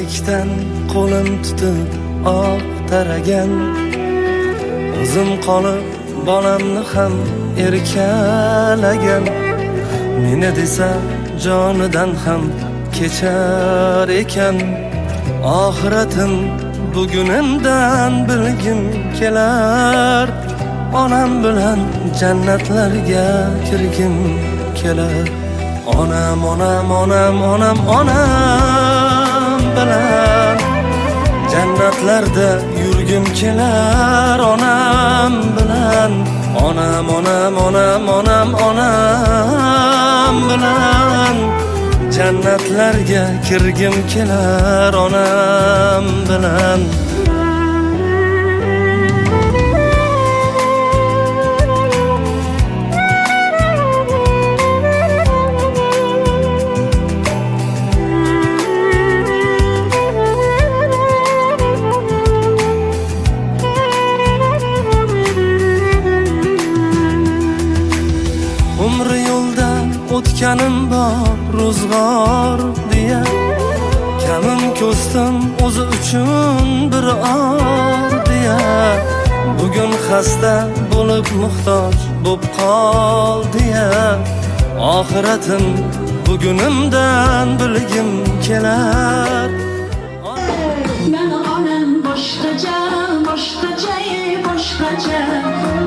bolalikdan qo'lim tutib oq taragan, o'zim qolib bolamni ham erkalagan. Meni desa jonidan ham kechar ekan. Oxiratim bugunimdan bilgim kelar. Onam bilan jannatlarga kirgim kelar. Onam, onam, onam, onam, onam bilan jannatlarda yurgim kelar. Onam bilan, onam, onam, onam, onam, onam bilan jannatlarga kirgim kelar. Onam bilan umri yo'lda o'tganim bor ro'zg'or deya, kamim ko'stim o'zi uchun bir or deya. Bugun xasta bo'lib muhtoj bo'p qol deya, oxiratim bugunimdan bilgim kelar. Meni onam boshqacha, boshqacha, boshqacha.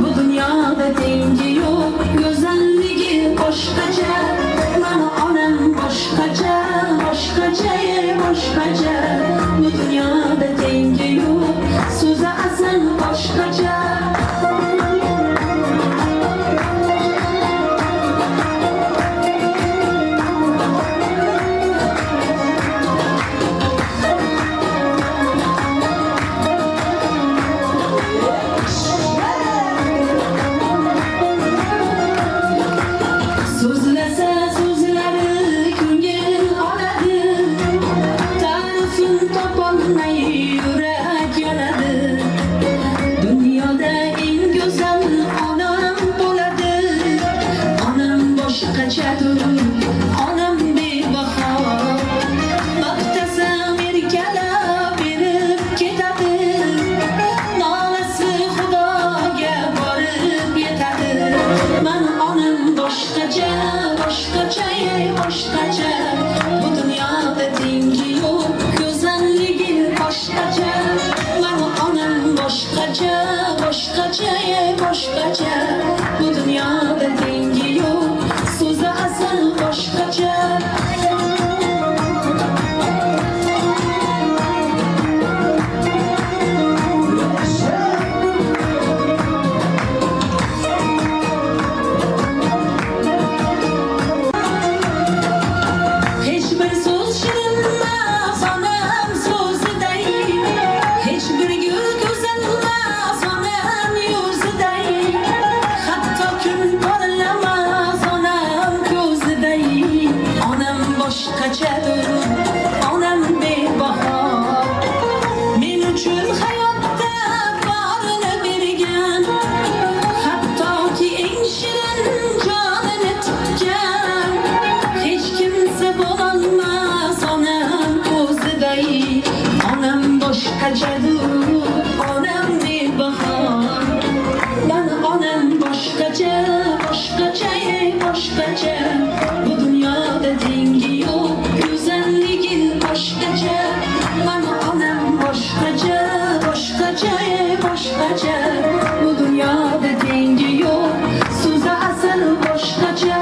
Bu dunyoda tengi yo'q, go'zalligi boshqacha. Meni onam boshqacha, boshqacha, boshqacha. Bu dunyoda tengi yo'q, so'zi asal boshqacha. Bu dünyada dengi yok, sözü asal başkaca. Hiçbir söz şirinmez anam sözü değil, hiçbir gül güzelmez anam yüzü değil. Hatta gün parlamaz anam gözü değil. Anam boşqachadir, onam bebahor. Men uchun hayotda borini bergan, hattoki eng shirin jonini tikkan. Hech kimsa bo'lolmas onam ko'zidagi. Onam boshqachadir, onam bebahor. Meni onam boshqacha, boshqacha, boshqacha. Bu dunyoda tengi yo'q, go'zalligi boshqacha. Meni onam boshqacha, boshqacha, boshqacha. Bu dunyoda tengi yo'q, so'zi asal boshqacha.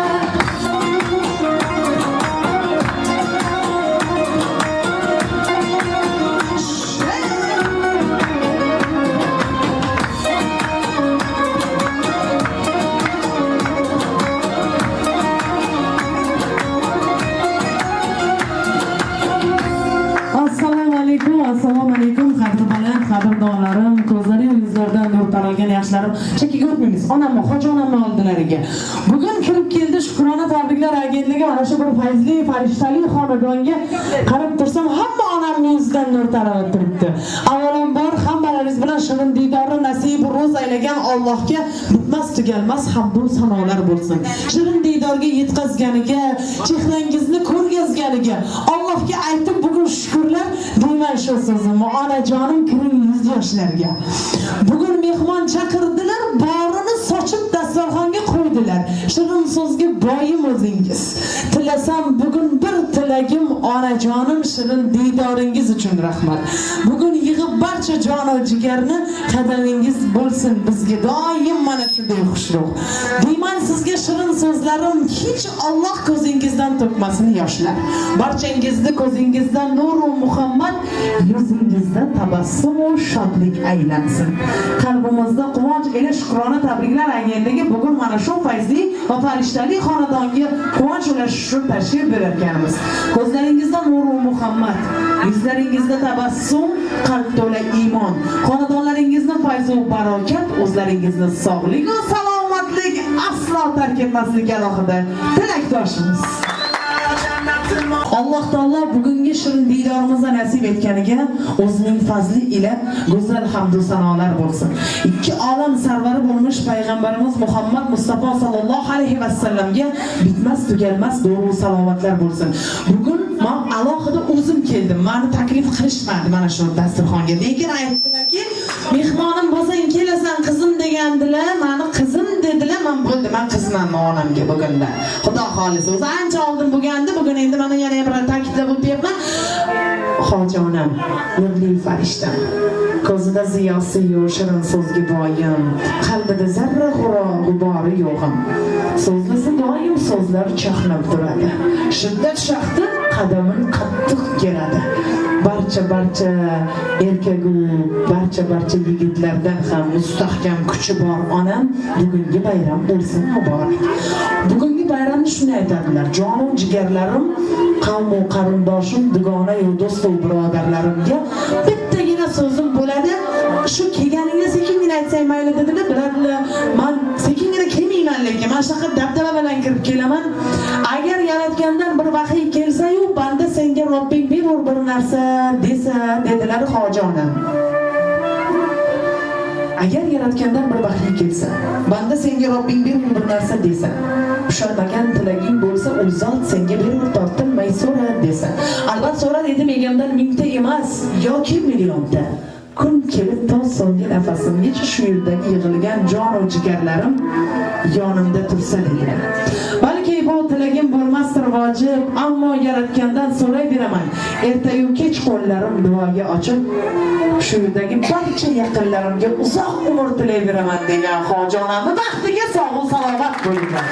Assalomu alaykum, qadri baland qadrdonlarim, ko'zlari yuzlaridan nur taralgan yaxshilarim. Chekkiga o'tmaymiz. Onamni, hojonamni oldilariga. Bugun kirib keldi Shukrona tabriklar agentligi mana shu bir fayzli, farishtali xonadonga qarab tursam, hamma onamning yuzidan nur taralib turibdi. Avvalambor hammalaringiz bilan shirin didorni nasib ro'z aylagan Allohga bitmas tugalmas hamdu sanolar bo'lsin. Shirin didor diydorga yetkazganiga, chehrangizni ko'rgazganiga Allohga aytib bugun shukrlar deyman shu so'zimni. Onajonim kiring yuz yoshlarga. Bugun mehmon chaqirdilar, borini sochib dasturxonga qo'ydilar. Shirin so'zga boyim o'zingiz. Tilasam bugun bir tilagim onajonim shirin diydoringiz uchun rahmat. Bugun yig'ib barcha jon va jigarni qadamingiz bo'lsin bizga doim mana shunday xushroq. Deyman sizga shirin so'zlarim hech Alloh ko'zingizdan to'kmasin yoshlar. Barchangizni ko'zingizdan nur va Muhammad, yuzingizda tabassum va shodlik aylansin. Qalbimizda quvonch ila shukrona tabriklar agentligi bugun mana shu fayzli va farishtali xonadonga quvonch ila shu tashrif berganmiz. Ko'zlaringizda nur va Muhammad, yuzlaringizda tabassum, qalb to'la iymon, xonadonlaringizda fayz va barokat, o'zlaringizda sog'lik va salomatlik aslo tark etmasligi alohida tilakdoshimiz. Alloh taolo bugungi shirin diydorimizni nasib etganiga o'zining fazli ila go'zal hamd va sanolar bo'lsin. Ikki olam sarvari bo'lmuş payg'ambarimiz Muhammad Mustafa sallallohu alayhi va sallamga bitmas tugalmas nuru salomatlar bo'lsin. Bugun men alohida o'zim keldim. Meni taklif qilishmadi mana shu dasturxonga. Lekin aytdilarki, mehmonim bo'lsang kelasan qizim degandilar. Meni qizim dedilar. Men bo'ldi, men qizman onamga bugunda. Xudo xolis. O'zi ancha oldin bo'lgandi, bugun endi mana yana bir ta'kidlab o'tyapman. Hojonam, nurli farishta. Ko'zida ziyosi yo'q, shirin so'zga boyim, qalbida zarra g'ubori yo'g'im. So'zlasa doim so'zlar chaqnab turadi. Shiddat shahti qadamin qattiq keladi. Barcha erkagu, barcha yigitlardan ham mustahkam kuchi bor onam, bugungi bayram bo'lsin muborak. Bugungi bayramni shuni aytadilar: jonim, jigarlarim, qavm va qarindoshim, dugona va do'st va birodarlarimga bittagina so'zim bo'ladi. Shu kelganingda sekingina aytsang mayli dedilar. Biladilar, men sekingina kelmayman, lekin men shunaqa dabdaba bilan kirib kelaman. Agar yaratgandan bir vahiy kelsa-yu, banda senga Robbing berur bir narsa desa, dedilar hojonim. Agar yaratgandan bir vahiy kelsa, banda senga Robbing berur bir narsa desa, ushalmagan tilaging bo'lsa, u zot senga berur, tortinmay so'ra desa. Albatta so'ra dedim, egamdan mingta emas, yoki millionta. Kun kelib to so'nggi nafasimgacha shu yerdagi yig'ilgan jon va jigarlarim yonimda tursa dedilar. Balki bu tilagim bo'lmasdir vojib, ammo yaratgandan so'ray beraman. Ertayu kech qo'llarim duoga ochib, shu yerdagi barcha yaqinlarimga uzoq umr tilay beraman degan hojonamni baxtiga sog' va salomat bo'linglar.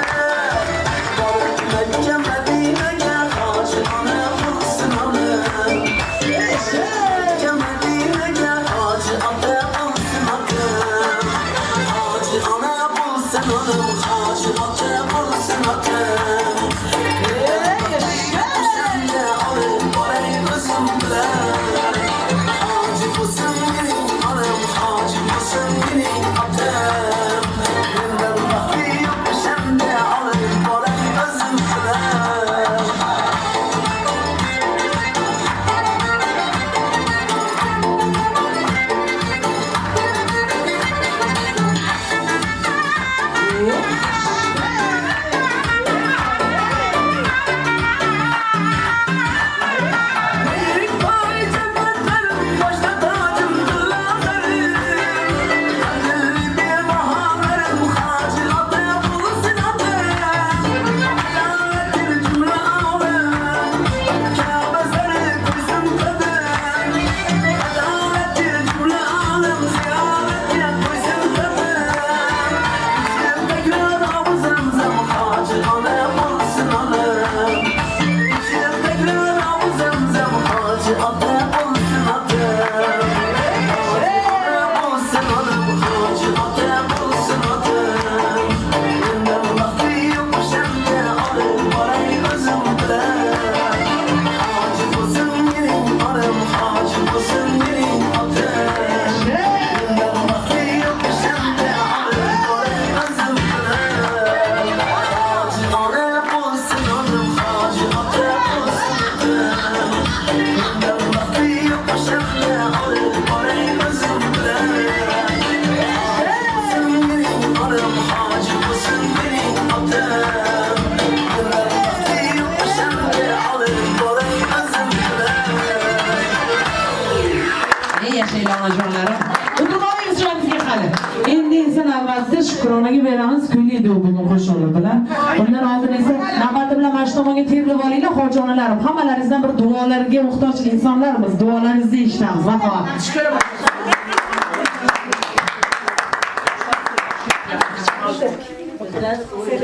yashaylar onajonlarim. O'tirmaymiz joyimizga qani. Endi esa navbatda Shukronaga beramiz kunli bugun qo'shiqlar bilan. Bundan oldin esa navbati bilan mana shu tomonga terilib olinglar hojonalarim. Hammalaringizdan bir duolarga muhtoj insonlarmiz. Duolaringizni eshitamiz. Marhamat.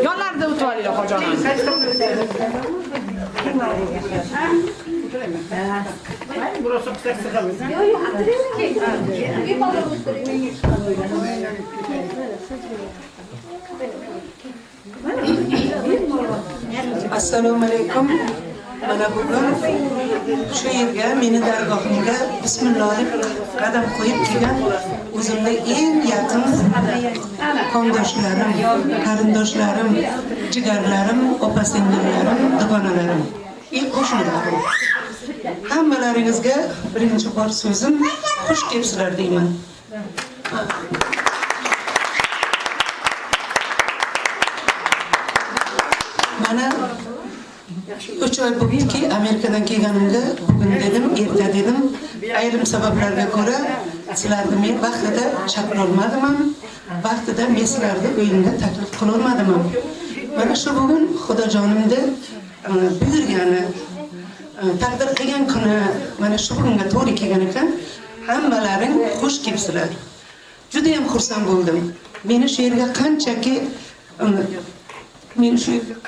Yonlarda o'tib olinglar hojonalar. Assalomu alaykum. Mana bugun shu yerga meni dargohimga bismillah deb qadam qo'yib kelgan o'zimning eng yaqin qondoshlarim, qarindoshlarim, jigarlarim, opa-singillarim, dugonalarim, qo'shnilarim. Hammalaringizga birinchi bor so'zim xush kelibsizlar deyman. Mana 3 oy bo'libdiki Amerikadan kelganimda bugun dedim, erta dedim, ayrim sabablarga ko'ra sizlarni men vaqtida chaqirolmadim, vaqtida men sizlarni uyimga taklif qilolmadim. Mana shu bugun Xudojonimda buyurgani, taqdir qilgan kuni mana shu kunga to'g'ri kelgan ekan, hammalaring xush kelibsizlar. Juda ham xursand bo'ldim. Meni shu yerga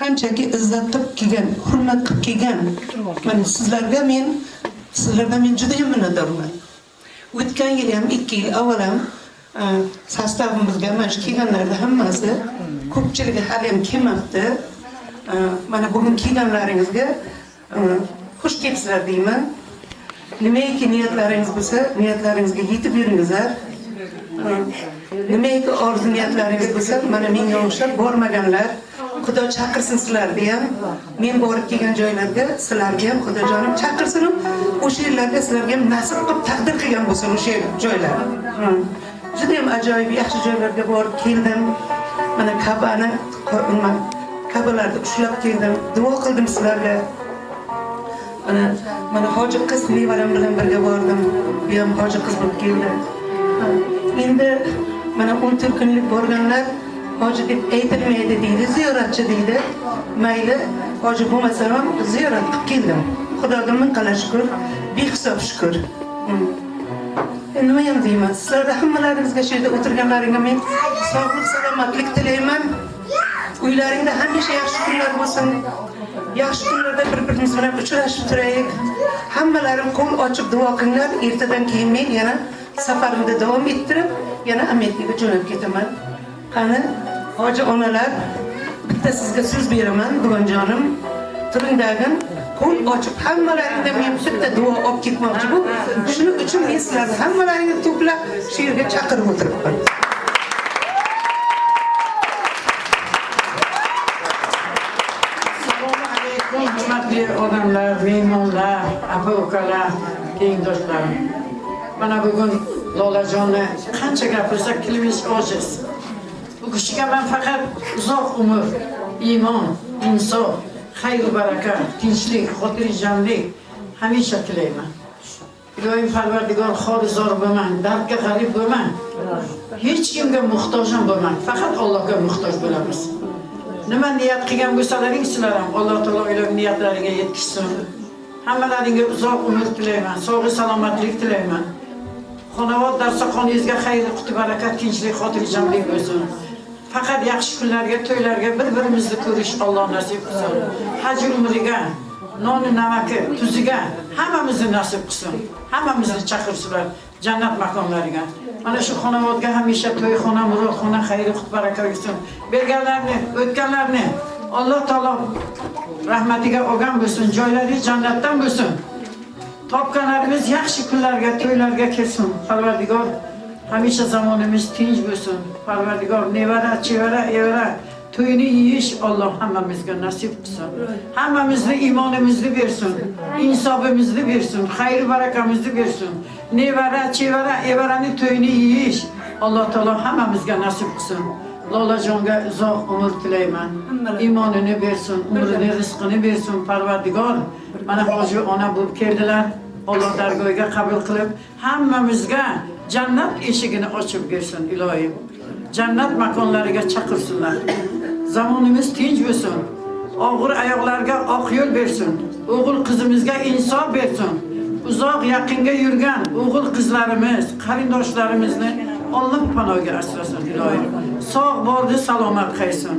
qanchaki izzat qilib kelgan, hurmat qilib kelgan. Mana sizlardan men juda ham minnatdorman. O'tgan yil ham 2 yil avval ham sostavimizga mana shu kelganlarda hammasi ko'pchiligi hali ham kelmabdi. Mana bugun kelganlaringizga xush kelibsizlar deyman. Nimaiki niyatlaringiz bo'lsa, niyatlaringizga yetib yuringizlar. Nimaiki orzu niyatlaringiz bo'lsa, mana menga o'xshab bormaganlar, Xudo chaqirsin sizlarni ham, men borib kelgan joylarga sizlarga ham Xudojonim chaqirsin, o'sha yerlarga sizlarga ham nasib qilib taqdir qilgan bo'lsin o'sha joylar. Juda ham ajoyib yaxshi joylarga borib keldim. Mana Ka'balarni ushlab keldim, duo qildim sizlarga. Mana hoji qiz nevaram bilan birga bordim. Bu ham hoji qiz bo'lib keldi. Endi mana 14 kunlik borganlar hoji deb aytilmaydi deydi, ziyoratchi deydi. Mayli, hoji bo'lmasa ham ziyorat qilib keldim. Xudoga ming qala shukr, behisob shukr. Nima ham deyman, sizlarga hammalaringizga shu yerda o'tirganlaringga men sog'lik, salomatlik tilayman. Uylaringda hamisha yaxshi kunlar bo'lsin. Yaxshi kunlarda bir-birimiz bilan uchrashib turaylik. Hammalarim qo'l ochib duo qilinglar. Ertadan keyin men yana safarimda davom ettirib, yana Amerikaga jo'nab ketaman. Qani, hoji onalar, bitta sizga so'z beraman, bugunjonim. Turingdagin, qo'l ochib hammalaringdan men bitta duo olib ketmoqchi bu. Shuning uchun men sizlarni hammalaringni to'plab shu yerga chaqirib o'tiribman. Hurmatli odamlar, mehmonlar, aka-ukalar, tengdoshlarim. Mana bugun Lolajonni qancha gapirsak tilimiz ojiz. Bu kishiga men faqat uzoq umr, iymon, insof, xayr va baraka, tinchlik, xotirjamlik hamisha tilayman. Ilohim Parvardigor xorizor bo'lman, dardga g'arib bo'lman. Hech kimga muhtoj ham bo'lman, faqat Allohga muhtoj bo'lamiz. Nima niyat qilgan bo'lsalaring sizlar ham Alloh taolo ilohim niyatlaringga yetkazsin. Hammalaringga uzoq umr tilayman, sog'lik, salomatlik tilayman. Xonavot darsoqoningizga xayr, quti barakat, tinchlik, xotirjamlik bo'lsin. Faqat yaxshi kunlarga, to'ylarga bir-birimizni ko'rish Alloh nasib qilsin. Haj umriga, non namaki, tuziga hammamizni nasib qilsin. Hammamizni chaqirsinlar jannat makonlariga. Mana shu xonavotga hamisha to'yxona, murodxona, xayr, qut baraka bo'lsin. Berganlarni, o'tganlarni Alloh taolo rahmatiga olgan bo'lsin, joylari jannatdan bo'lsin. Topganlarimiz yaxshi kunlarga, to'ylarga kelsin. Parvardigor hamisha zamonimiz tinch bo'lsin. Parvardigor nevara, chevara, evara to'yini yeyish Alloh hammamizga nasib qilsin. Hammamizni iymonimizni bersin, insobimizni bersin, xayr barakamizni bersin. Nevara, chevara, evarani to'yini yeyish Alloh taolo hammamizga nasib qilsin. Lolajonga uzoq umr tilayman. Iymonini bersin, umrini, rizqini bersin Parvardigor. Mana hoji ona bo'lib keldilar. Allah dargohiga qabul qilib, hammamizga jannat eshigini ochib bersin ilohim. Jannat makonlariga chaqirsinlar. Zamonimiz tinch bo'lsin. Og'ir oyoqlarga oq yo'l bersin. O'g'il qizimizga insof bersin. Uzoq yaqinga yurgan o'g'il qizlarimiz, qarindoshlarimizni Alloh panohiga asrasin ilohim. Sog' bordi salomat qaysin.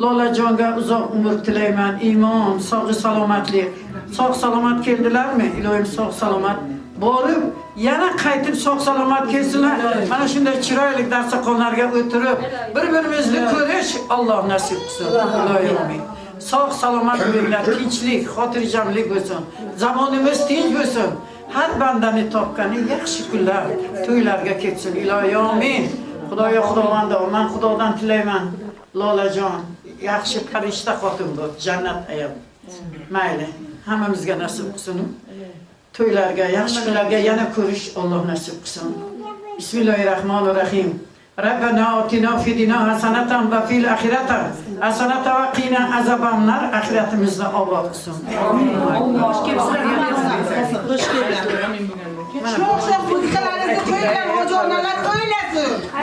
Lolajonga uzoq umr tilayman, iymon, sog'i salomatlik. Sog' salomat keldilarmi? Ilohim sog' salomat borib, yana qaytib sog' salomat kelsinlar. Mana shunday chiroyli darsxonalarga o'tirib, bir-birimizni ko'rish Alloh nasib qilsin. Ilohim amin. Sog' salomat bo'linglar, tinchlik, xotirjamlik bo'lsin. Zamonimiz tinch bo'lsin. Har bandani topgani yaxshi kunlar, to'ylarga ketsin. Ilohim amin. Xudoyo xudovando, men Xudodan tilayman. Lolajon, yaxshi farishta xotin bo'l, jannat ayol. Mayli, hammamizga nasib qilsin. To'ylarga, yaxshi kunlarga yana ko'rish Alloh nasib qilsin. Bismillahirrohmanirrohim. Rabbana atina fid dunya hasanatan va fil oxirati hasanatan va qina azabannar. Oxiratimizni obod qilsin.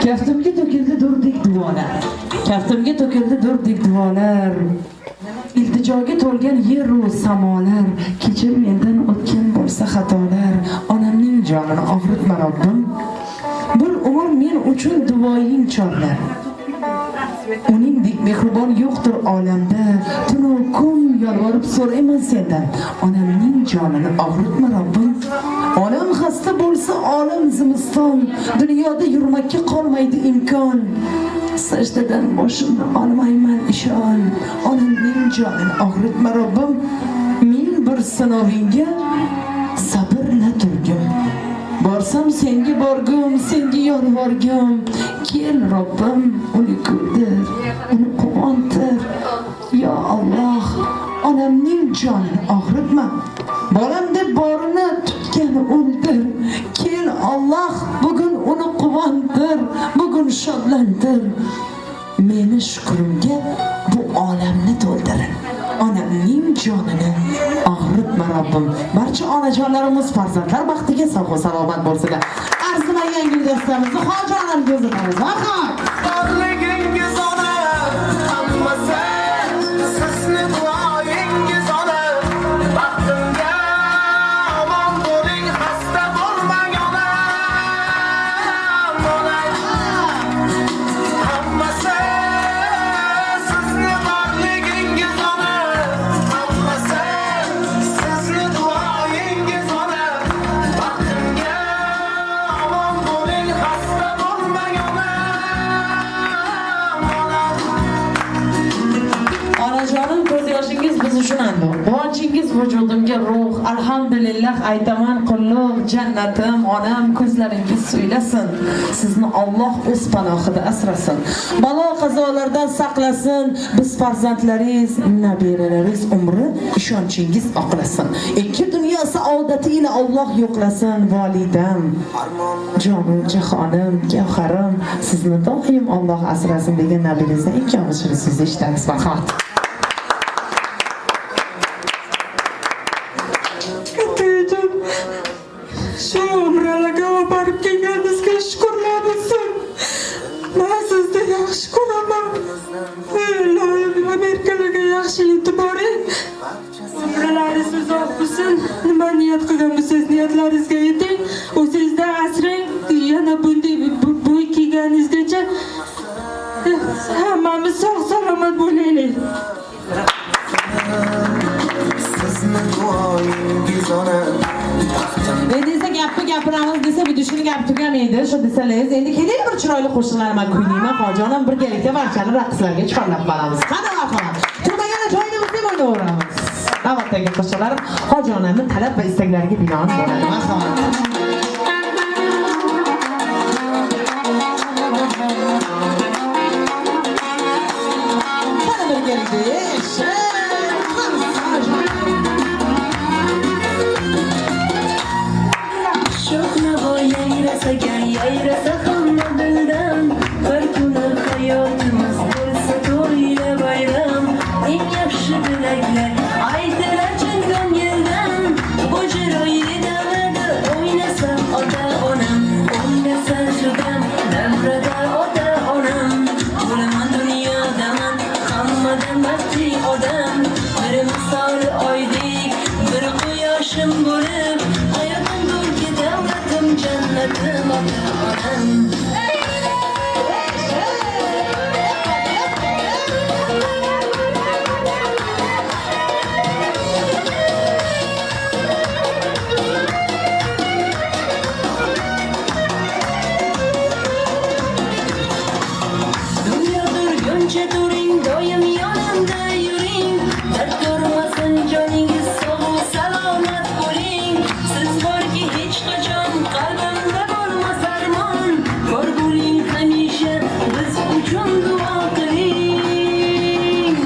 Kaftimga to'kildi durdek duolar. Kaftimga to'kildi durdek duolar. İltijoga to'lgan yer va samolar. Kechir mendan o'tgan bo'lsa xatolar. Onamning jonini og'ritma Robbim. Bir umr men uchun duoying chorlar. Uningdek mehribon yo'qdir olamda. Tunu kun yolvorib so'rayman sendan. Onamning jonini og'ritma Robbim. Onam xasta bo'lsa olam zimiston. Dunyoda yurmakka qolmaydi imkon. Sajdadan boshimni olmayman ishon. Onamning jonini og'ritma Robbim. Men bir sinovingga sabrla turgim. Borsam senga borgum, senga yolvorgum. Kel Robbim, uni kuldir, uni quvontir. Ya Alloh, onamning jonini og'ritma. Bolam deb borini tutgani o'ldir. Kel Alloh, bugun uni quvontir, bugun shodlantir. Meni shukrimga bu olamni to'ldir. Onamning jonini og'ritma Robbim. Barcha onajonlarimiz farzandlar baxtiga sog' va salomat bo'lsinlar. Arzimagan guldastamizni hoji onamga uzatamiz. Marhamat. Borligingiz ona, hammasi sizni duoyingiz ona. Baxtimga omon bo'ling, xasta bo'lmang ona. Hammasi sizni borligingiz ona. Hammasi sizni duoyingiz ona. Baxtimga omon bo'ling, xasta bo'lmang ona. Onajonim, ko'z yoshingiz biz uchun ando. Quvonchingiz vujudimga ruh. Alhamdulillah aytaman qulluq, jannatim, onam ko'zlaringiz suylasin. Sizni Alloh o'z panohida asrasin. Balo qazolardan saqlasin. Biz farzandlaringiz, nabiralaringiz umri ishonchingiz oqlasin. Ikki dunyo saodati ila Alloh yo'qlasin. Volidam, jonim, jahonim, gavharim, sizni doim Alloh asrasin degan nabingizni ikkovimizni siz eshitamiz. Marhamat. Shu umralarga borib kelganingizga shukrlar bo'lsin. Men sizni yaxshi ko'raman. Ilohim, Amerikalarga yaxshi yetib boring. Umralaringiz uzoq bo'lsin. Nima niyat qilgan bo'lsangiz, niyatlaringizga yeting. O'zingizda asrang. Yana bunday bo'y kelganingizgacha hammamiz sog' salomat bo'laylik. Sizni duoyingiz ona. Endi esa gapni gapiramiz desa videoshini gap tugamaydi. Shu desangiz, endi keling bir chiroyli qo'shiqlar men kuynayman. Hojijonam birgalikda barchani raqslarga chorlab qolamiz. Qani marhamat. Turmagani joyimiz deb o'ylayveramiz. Navbatdagi qo'shiqlar hojijonamning talab va istaklariga binoan bo'ladi. Marhamat. Qani birgalikda yayrasa hamma dildan bir kuni hayotimiz bo'lsa to'yla bayram. Eng yaxshi tilaklar aytilar chindan yildan bu chiroylidan ota-onam. Dunyodur guncha turing, doim yonimda yuring. Dard ko'rmasin joningiz, sog'-u salomat bo'ling. Siz borki hech qachon qalbimda bo'lmas armon. Bor bo'ling hamisha, biz uchun duo qiling.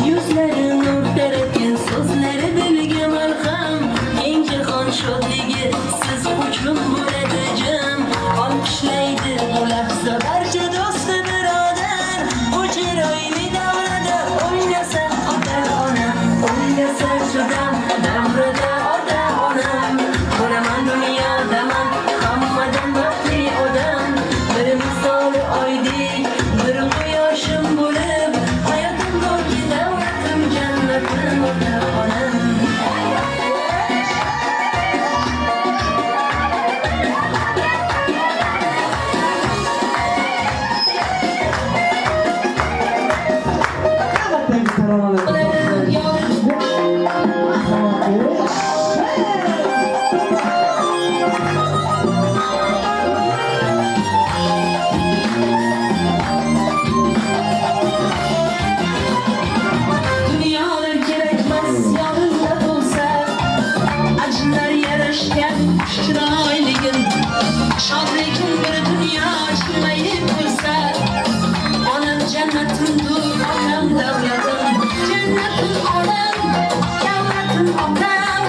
Yuzlari nur taratgan, so'zlari dilga malham. Keng jahon shodligi siz uchun bo'ladi jam. Olqishlaydi bu lahza barcha do'sti birodar. Bu chiroyli davrada o'ynasa ota-onam, o'ynasa shu davrada ota-onam. Bo'laman dunyodaman hammadan baxtli odam. Bir misoli oydek, bir quyoshim bo'lib, hayotim borki davlatim jannatim ota-onam. Dünyalar gerekmez yanında bulsa, acılar yarışken şirayligin, şadlikin bir dünya şiraylik bulsa. Onam cennetimdir, onam davlatim, cennetim onam, davlatim onam.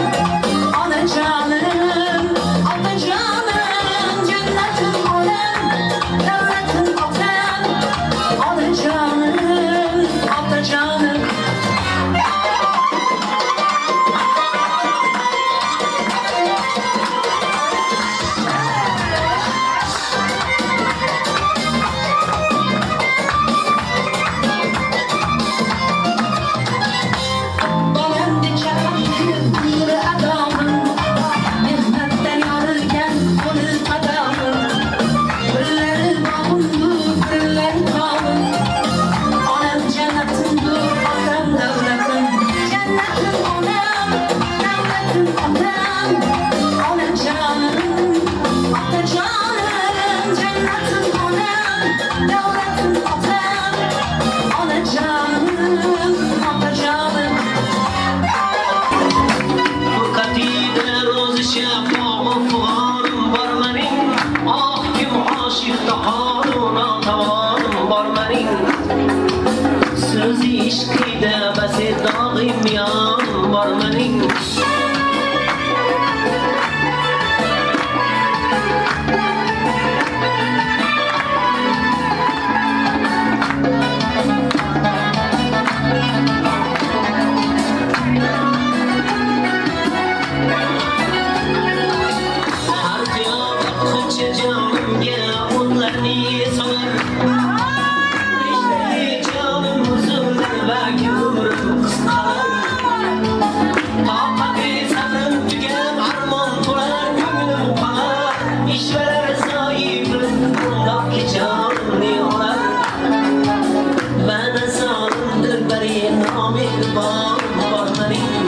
Ona canım, ota canım, cennetim onam, davlatim onam. Ona canım, ota canım. Balamdi çakıp ömrü adamım, mehnetten yorulken onun adamım. Birleri bağımdır, birleri bağım. Onam cennetimdir, otam davlatim, cennetim onam, davlatim otam. Ona canım, ota canım, cennetim onam, davlatim otam. Ona canım, ota canım. قتيل روز شفاع فغارم برمنين آه كم عاشق تحارنا توارم برمنين سوزي عشقيده بس داغم يام برمنين Har kıyamet koçya canımga o'tlarni solar. İşte canım uzunlar va umrim qisqalar. Taqati sabrim tugab armon to'lar, ko'nglim qolar. Ishvalar zoyibim bundoq kechamni olar. Mana sonimdir bir nomehrbon bormaning.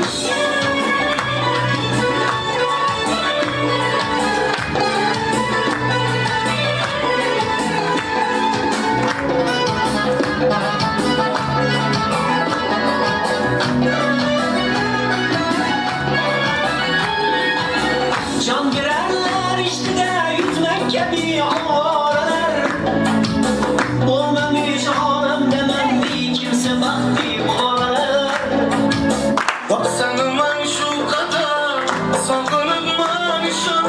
Can girerler işte yüzmek gibi oralar. Olmamış anam demem bir kimse baktı oralar. Baksanıman şu kadar sakınıman işim.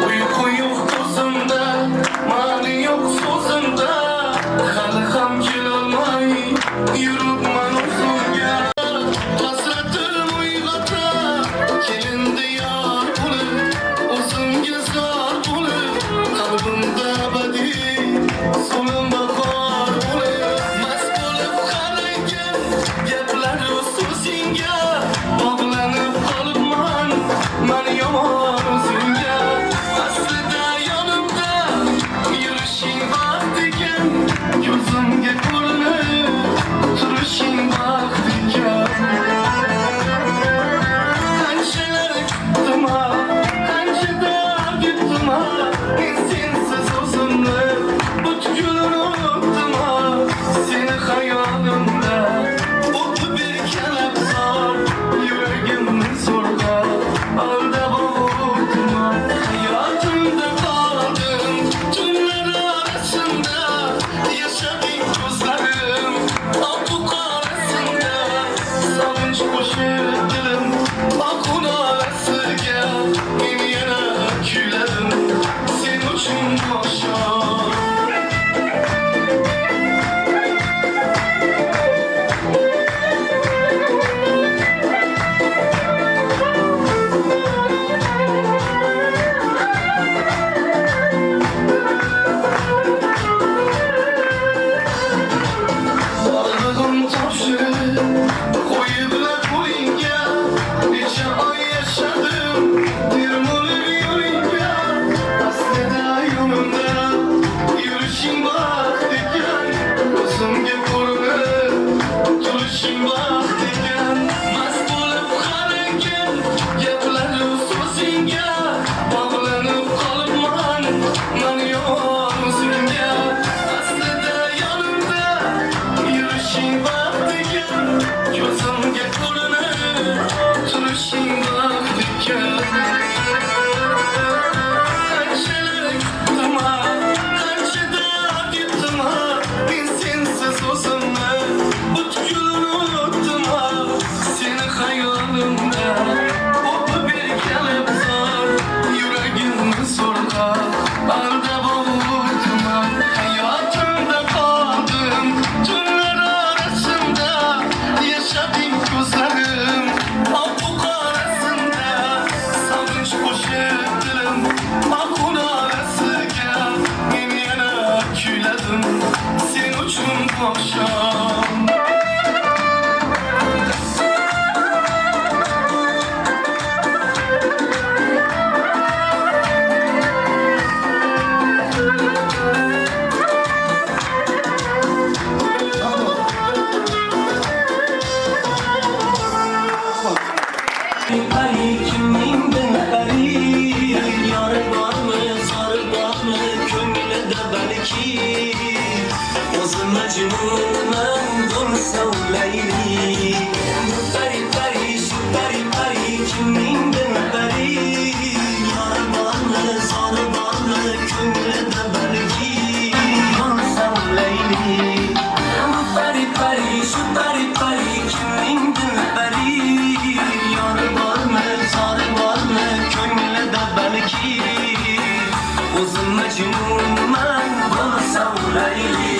Uyku yok gözümde, mani yok sözümde. Hali ham kelolmay yuribman uzunga. Hasratim uyg'ota, kelindi yor bo'lib, o'zimga zor bo'lib. Qalbimda abadiy so'lim bahor bo'lib. Mast bo'lib qaraygan gaplar so'zingga. Bog'lanib qolibman man yomon o'zingga. Aslida yonib Gözümge ko'rinib turishing baxtga qanchalik kutdim-a, qanchadan yetdim-a, men sensiz o'zimni butkul unutdim-a, seni xayolimda o'pib erkalab zor yuragimni zo'rg'a aldab o'tdim-a, hayotimda qoldim tunlar orasida yashadim ko'zlarim oq orasida sog'inch qo'shib dilim oqun orasiga men yana kuyladim sen uchun bu oqshom. Bari kimningdir bari Yori bormi, zori bormi ko'nglida balki O'zi majnunman bo'lsa ulayli Bari, shu bari kimningdir bari Yori bormi, zori bormi ko'nglida balki Bo'lsa ulayli Bari, shu bari kimningdir bari Yori bormi, zori bormi ko'nglida balki O'zim majnunman bo'lsa ulayli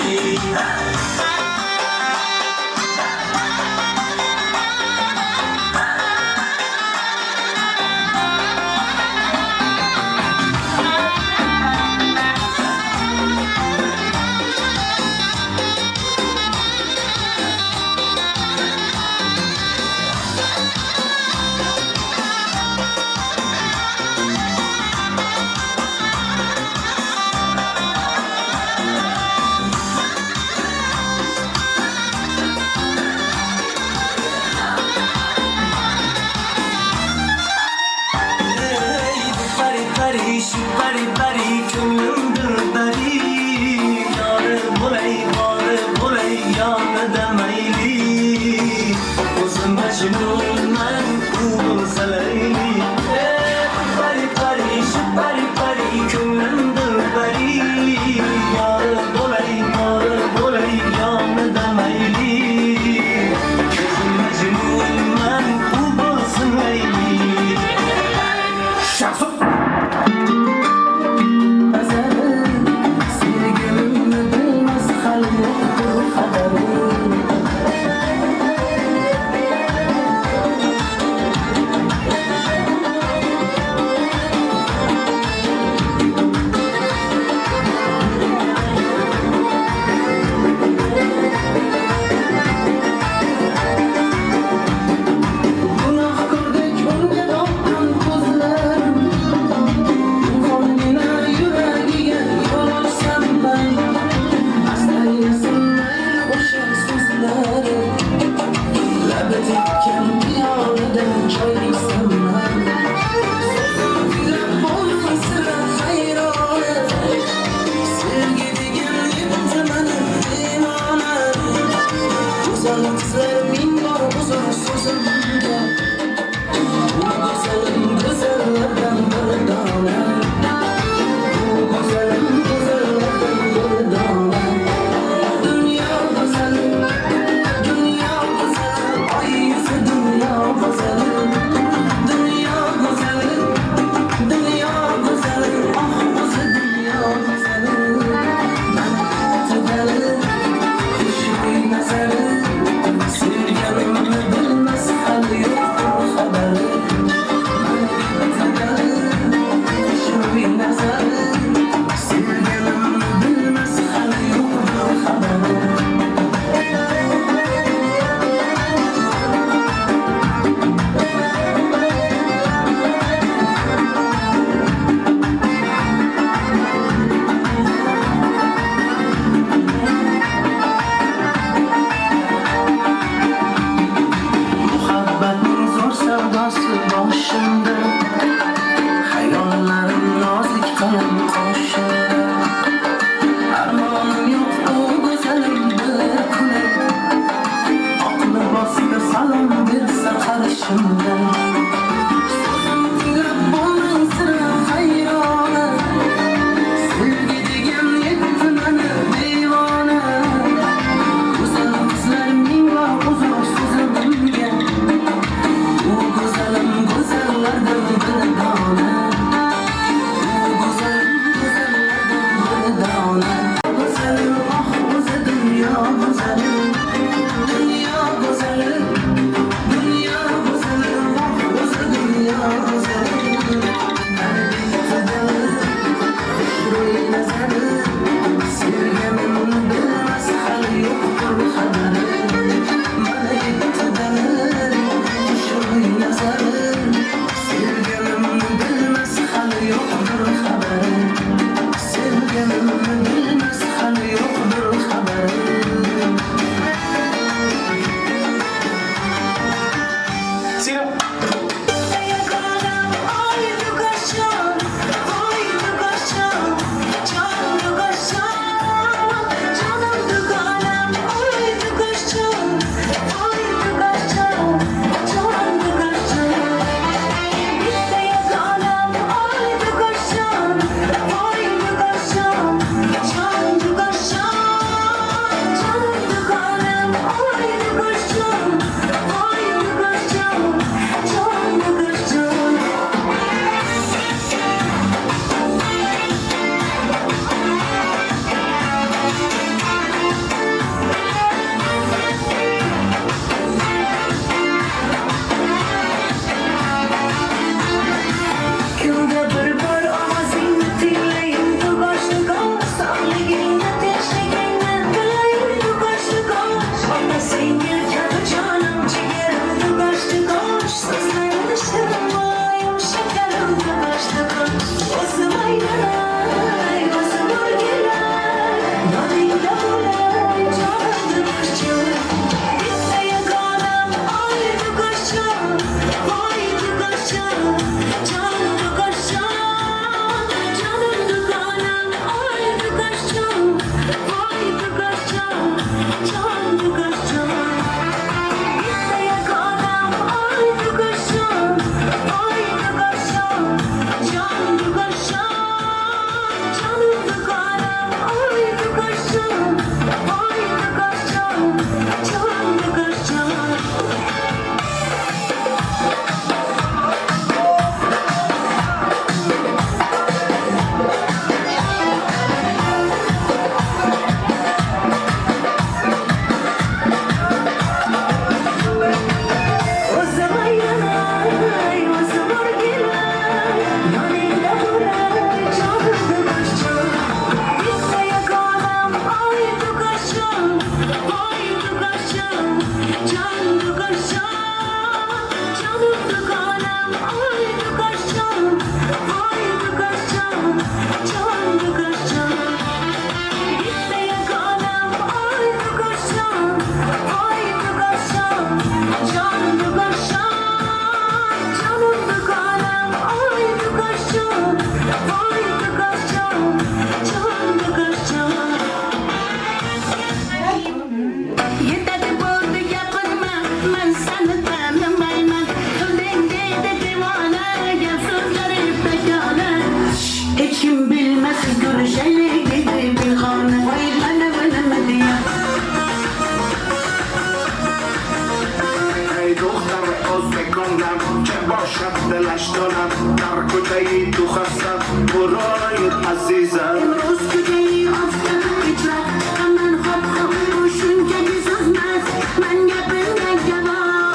باشد دلش دانم در کجایی تو خستم برای عزیزم امروز کجایی آفتاب بیچاره من خواب خاموشم که بسازمت من گپم نگوار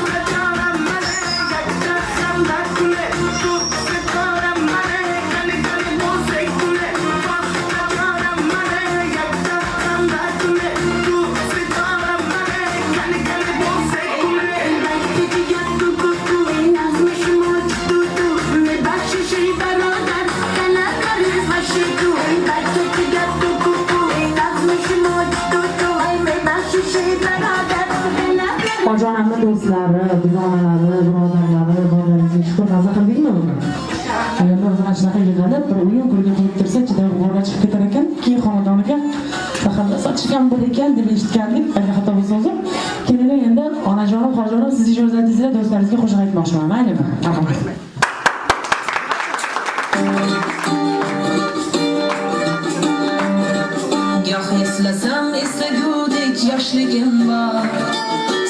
ندارم منه یک دستم در کنه تو ستارم منه گلی گلی موزیک کنه ندارم منه یک دستم در کنه تو ستارم منه گلی گلی موزیک کنه وقتی دیگه تو این نظمش موج تو میبخشی برادر کنه کاریز باشی تو وقتی دیگه تو این نظمش موج تو میبخشی برادر کنه Ojon hamda do'stlari, dugonalari, birodarlari borlaringizga shukur nazar qildingmi buni? Agar o'zini shunaqa yig'ilib bir o'yin kulgi qilib tursa, chidab g'orga chiqib ketar ekan, keyin xonadoniga faqat sochgan bir ekan deb eshitgandik. Agar xato bo'lsa o'zim, keyin endi onajonim, hojijonim siz ijozatingizla do'stlaringizga qo'shiq aytmoqchiman, maylimi? Marhamat. Goh eslasam eslagudek yoshligim bor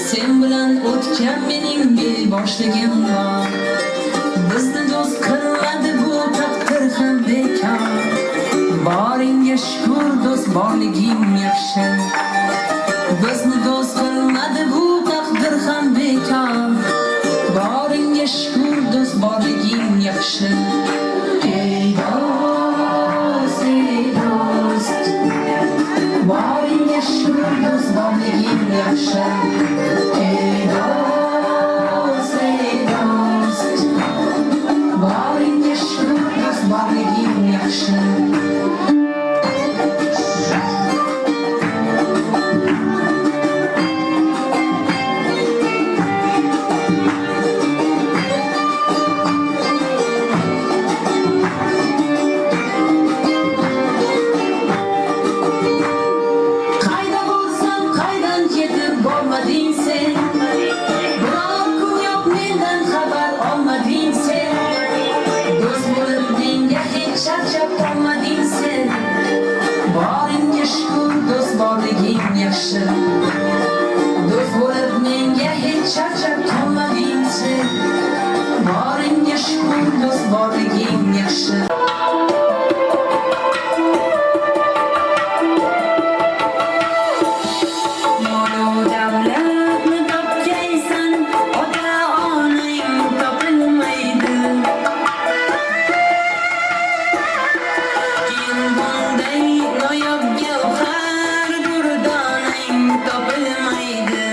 Sen bilan o'tgan mening boshligim bor Bizni do'st qilmadi bu taqdir ham bekor Boringga shukur do'st borliging yaxshi Bizni do'st qilmadi bu taqdir ham bekor Boringga shukur do'st borliging yaxshi Ey do'st, ey do'st Boringga shukur do'st borliging yaxshi Ey do'st, ey do'st Boringga shukur do'st borliging yaxshi Qayda bo'lsam qaydan yetib bormading sen Biror kun yo'q mendan xabar olmading sen Do'st bo'lib menga hech charchab qolmading sen Boringga shukur do'st borliging yaxshi Do'st bo'lib menga hech charchab qolmading sen Boringga shukur do'st borliging yaxshi Molu davlatni topgaysan, ota-onang topilmaydi. Keyin bunday noyob gavhar durdonang topilmaydi.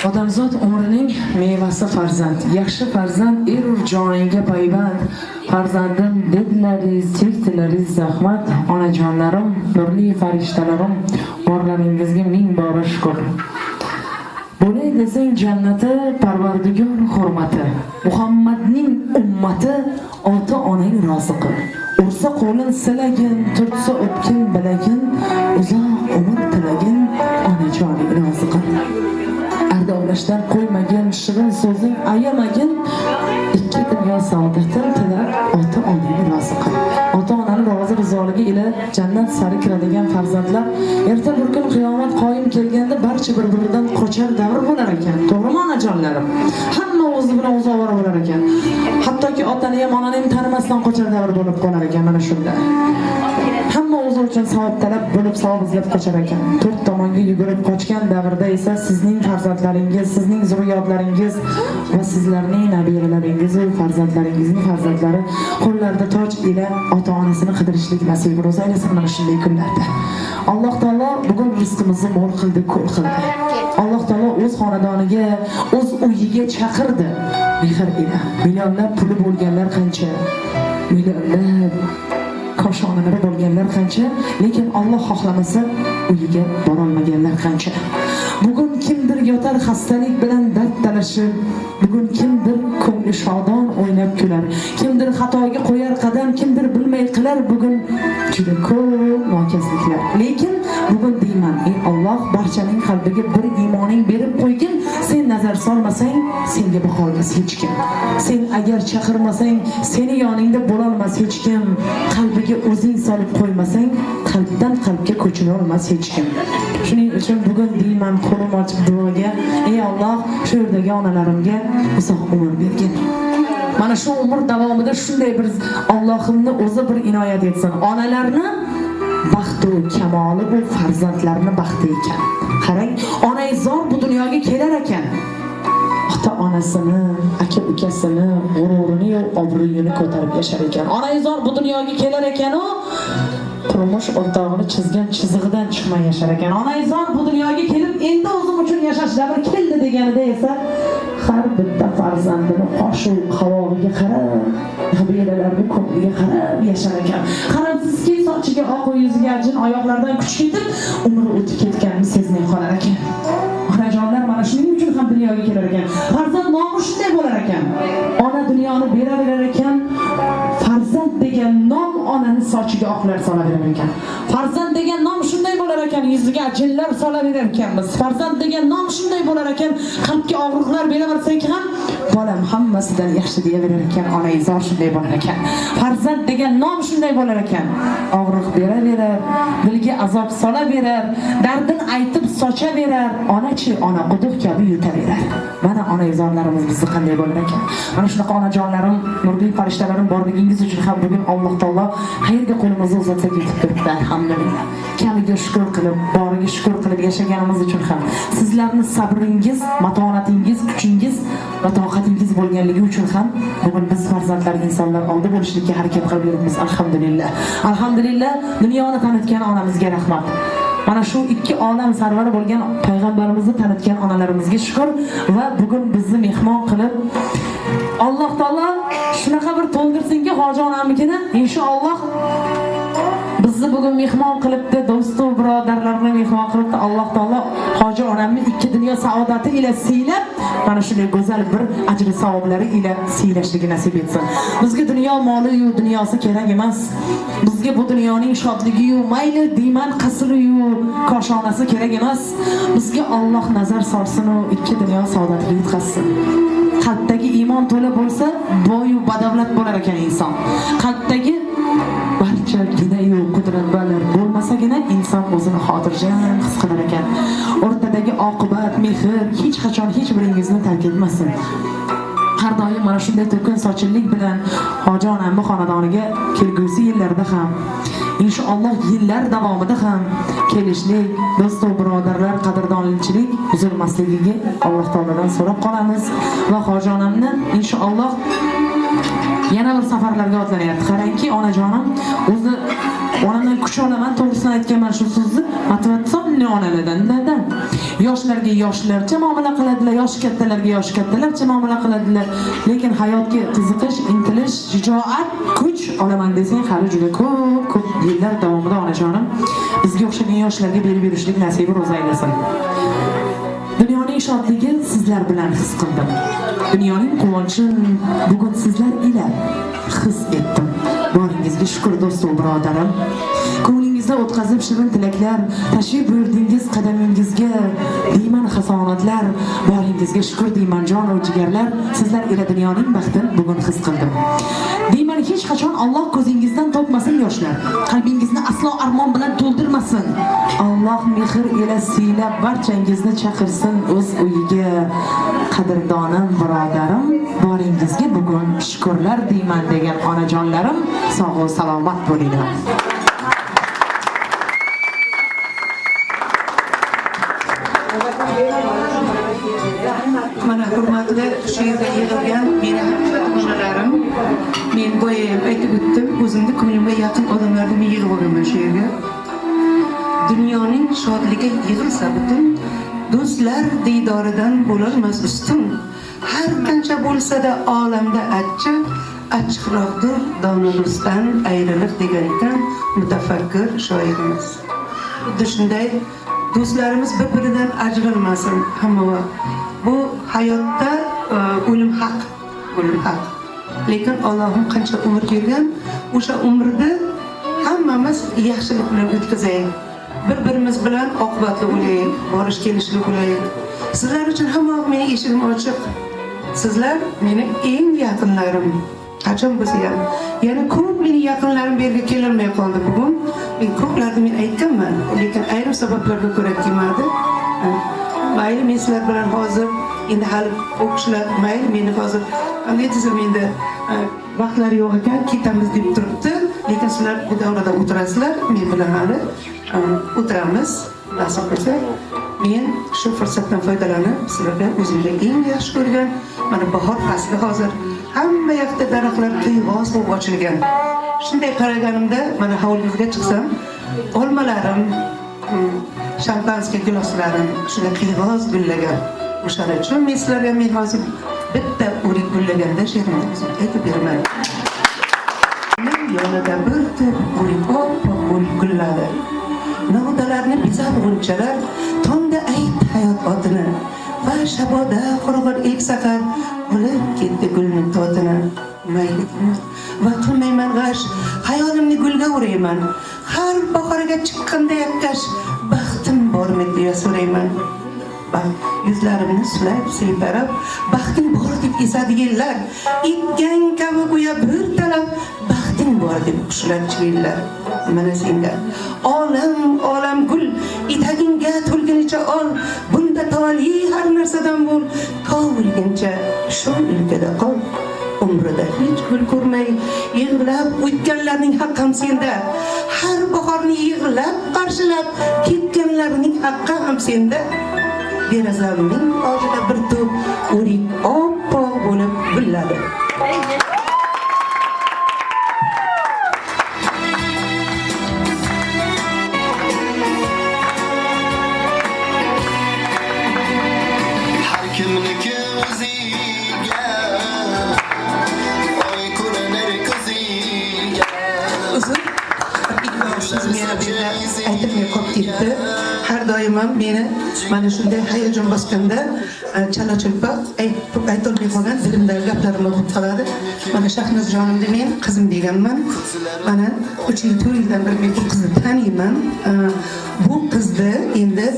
Odamzod umrining mevasi farzand. Yaxshi farzand erur joniga payvand. Farzandim dedilaringiz, chekdilaringiz zahmat. Onajonlarim, nurli farishtalarim, borlaringizga ming bora shukr. Bo'lay desang jannati Parvardigor hurmati. Muhammadning ummati ota-onang rozi qil. Ursa qo'lin silagin, turtsa o'pkin bilagin, uzoq umr tilagin, onajoning rozi qil. Ardovlashdan qo'ymagin, shirin so'zing ayamagin, ikki dunyo saodatin tilab ota-onang rozi qil. Ota-onani rozi rizoligi ila jannat sari kiradigan farzandlar erta bir kun qiyomat qoyim kelganda barcha bir-biridan qochar davr bo'lar ekan. To'g'rimi onajonlarim? Hamma o'zi bilan o'zi ovora bo'lar ekan. Hattoki otani ham onani ham tanimasdan qochar davr bo'lib qolar ekan mana shunda. Hamma o'zi uchun savob talab bo'lib savob izlab qochar ekan. To'rt tomonga yugurib qochgan davrda esa sizning farzandlaringiz, sizning zurriyotlaringiz va sizlarning nabiralaringiz va farzandlaringizning farzandlari qo'llarida toj ila ota-onasini qidirishlik nasib ro'za aylasin mana shunday kunlarda. Alloh taolo bugun rizqimizni mo'l qildi, ko'l qildi. Alloh taolo o'z xonadoniga, o'z uyiga chaqirdi. Mehr ila. Millionlab puli bo'lganlar qancha? Millionlab koshonalari bo'lganlar qancha, lekin Alloh xohlamasa uyiga bora olmaganlar qancha. Bugun kimdir yotar xastalik bilan dard talashib, bugun kimdir ko'ngli shodon o'ynab kular, kimdir xatoga qo'yar qadam, kimdir bilmay qilar bugun juda ko'p nokasliklar. Lekin bugun deyman, ey Alloh barchaning qalbiga bir iymoning berib qo'ygin, sen nazar solmasang senga boqolmas hech kim. Sen agar chaqirmasang seni yoningda bo'la olmas hech kim. Qalbiga o'zing solib qo'ymasang qalbdan qalbga ko'chira olmas hech kim. Shuning uchun bugun deyman qo'lim ochib duoga, ey Alloh shu yerdagi onalarimga uzoq umr bergin. Mana shu umr davomida shunday bir Allohimni o'zi bir inoyat etsin. Onalarni baxti va kamoli bu farzandlarni baxti ekan. Qarang, onaizor bu dunyoga kelar ekan. Ota-onasini, aka-ukasini, g'ururini va obro'yini ko'tarib yashar ekan. Onaizor bu dunyoga kelar ekan, u turmush o'rtog'ini chizgan chizig'idan chiqmay yashar ekan. Onaizor bu dunyoga kelib, endi o'zim uchun yashash davri keldi deganida esa har bitta farzandini qoshu qavog'iga qarab, qabilalarning ko'pligiga qarab yashar ekan. Qarabsizki, sochiga oq, yuziga ajin, oyoqlardan kuch ketib, umri o'tib ketganini sezmay qolar ekan. Onajonlar mana shuning uchun ham dunyoga kelar ekan. Farzand nomi shunday bo'lar ekan. Ona dunyoni beraverar ekan. Farzand degan nom onani sochiga oqlar solaverar ekan. Farzand degan nom shunday bo'lar ekan, yuziga ajinlar solaverar ekanmiz. Farzand degan nom shunday bo'lar ekan, qalbga og'riqlar beraversak ham bolam hammasidan yaxshi deyaverar ekan. Onaizor shunday bo'lar ekan. Farzand degan nom shunday bo'lar ekan. Og'riq beraverar, dilga azob solaverar, dardini aytib sochaverar. Onachi ona quduq kabi yutaverar. Mana onaizorlarimiz bizni qanday bo'lar ekan. Mana shunaqa onajonlarim, nurli farishtalarim borligingiz uchun ham bugun Alloh taolo qayerga qo'limizni uzatsak yetib turibdi. Alhamdulillah. Kamiga shukr qilib, boriga shukr qilib yashaganimiz uchun ham sizlarning sabringiz, matonatingiz, kuchingiz va toqatingiz bo'lganligi uchun ham bugun biz farzandlar insonlar oldi bo'lishlikka harakat qilib yuribmiz. Alhamdulillah. Alhamdulillah, dunyoni tanitgan onamizga rahmat. Mana shu ikki olam sarvari bo'lgan payg'ambarimizni tanitgan onalarimizga shukr va bugun bizni mehmon qilib Alloh taolo shunaqa bir to'ldirsinki hoji onamnikini inshaalloh bizni bugun mehmon qilibdi, do'stu birodarlarni mehmon qilibdi. Alloh taolo hoji onamni ikki dunyo saodati ila siylab, mana shunday go'zal bir ajri savoblari ila siylashligi nasib etsin. Bizga dunyo moli yu dunyosi kerak emas. Bizga bu dunyoning shodligi yu mayli deyman qasri yu koshonasi kerak emas. Bizga Alloh nazar solsin u ikki dunyo saodatiga yetkazsin. Qalbdagi iymon to'la bo'lsa, boyu badavlat bo'lar ekan inson. Qalbdagi barcha gina-yu qudratlar bo'lmasagina inson o'zini xotirjam his qilar ekan. O'rtadagi oqibat, mehr hech qachon hech biringizni tark etmasin. Har doim mana shunday to'kin sochillik bilan hoji onamning xonadoniga kelgusi yillarda ham inshaalloh yillar davomida ham kelishlik, do'st va birodarlar qadrdonchilik uzilmasligiga Alloh taoladan so'rab qolamiz va hoji onamni inshaalloh yana bir safarlarga otlanyapti. Qarangki, onajonim o'zi Onamdan kuch olaman, to'g'risini aytganman shu so'zni. Motivatsion ne onalardan, dadan. Yoshlarga yoshlarcha muomala qiladilar, yoshi kattalarga yoshi kattalarcha muomala qiladilar. Lekin hayotga qiziqish, intilish, shijoat, kuch olaman desang, hali juda ko'p yillar davomida onajonim bizga o'xshagan yoshlarga berib yurishlik nasibi ro'za aylasin. Dunyoning shodligi sizlar bilan his qildim. Dunyoning quvonchin bugun sizlar ila his etdim. Boringizga shukr do'stu birodarim. Ko'nglingizda o'tkazib shirin tilaklar, tashrif buyurdingiz qadamingizga, deyman hasonatlar, boringizga shukr deyman jon va jigarlar, sizlar ila dunyoning baxtini bugun his qildim. Deyman hech qachon Alloh ko'zingizdan topmasin yoshlar, qalbingizni aslo armon bilan to'ldirmasin. Alloh mehr ila siylab barchangizni chaqirsin o'z uyiga. Qadrdonim birodarim, boringizga bugun shukrlar deyman degan onajonlarim, sog' va salomat bo'linglar. Mana hurmatli shu yerga yig'ilgan meni onalarim, men boya ham aytib o'tdim, o'zimni ko'nglimga yaqin odamlarni men yig'ib olaman shu yerga. Dunyoning shodligi yig'ilsa butun, do'stlar diydoridan bo'lolmas ustun. Har qancha bo'lsa-da olamda achchiqroqdir dono do'stdan ayrilib degan ekan mutafakkir shoirimiz. Xuddi shunday do'stlarimiz bir-biridan ajralmasin hamma vaqt. Bu hayotda o'lim haq. Lekin Allohim qancha umr bergan, o'sha umrni hammamiz yaxshilik bilan o'tkazaylik. Bir-birimiz bilan oqibatli bo'laylik, borish kelishli bo'laylik. Sizlar uchun hamma vaqt mening eshigim ochiq. Sizlar mening eng yaqinlarim. Qachon bo'lsa ham. Yana ko'p mening yaqinlarim bu yerga kelolmay qoldi bugun. Men ko'plarni men aytganman, lekin ayrim sabablarga ko'ra kelmadi. Mayli men sizlar bilan hozir endi hali o'qishlar, mayli meni hozir qanday desam endi vaqtlari yo'q ekan, ketamiz deb turibdi. Lekin sizlar bu davrada o'tirasizlar, men bilan hali o'tiramiz. Nasib bo'lsa, men shu fursatdan foydalanib sizlarga o'zimga eng yaxshi ko'rgan mana bahor fasli hozir hamma yoqda daraxtlar qiyg'os bo'lib ochilgan. Shunday qaraganimda mana hovlimizga chiqsam, olmalarim, shampanskiy giloslarim shunday qiyg'os gullagan. O'shaning uchun men sizlarga men hozir bitta o'rik gullaganda she'rimni aytib beraman. Men yonida bir tup o'rik bo'lib gulladi. Novdalarni bizab g'unchalar, tongda aytdi hayot otini. Va shaboda qurg'ur ilk safar bo'lib ketdi gulning totini. Mayli va qilmayman g'ash, hayolimni gulga urayman. Har bahorga chiqqanda yakkash, baxtim bormi deya so'rayman. Yuzlarimni sulab silparab, baxting bor deb esadi yillar. Ikkan kabi go'yo bir talab, baxting bor deb qushlar chiyillar. Mana senga olam gul, etagingga to'lgunicha ol, bunda toli har narsadan bo'l, to'lguncha shu ilkada qol. Umrida hech gul ko'rmay, yig'lab o'tganlarning haqqi ham senda. Har bahorni yig'lab qarshilab, ketganlarning haqqi ham senda. Derazamning oldida bir tup o'rik oppoq bo'lib gulladi. Har kimniki o'ziga, oy ko'rinar ko'ziga. Uzun meni aytib qolib ketdi. Har doim ham meni mana shunday hayajon bosganda chala-chulpa aytolmay qolgan dilimdagi gaplarim bo'lib qoladi. Mana Shahnozjonimni men qizim deganman. Mana 3 yil 4 yildan beri men bu qizni taniyman. Bu qizni endi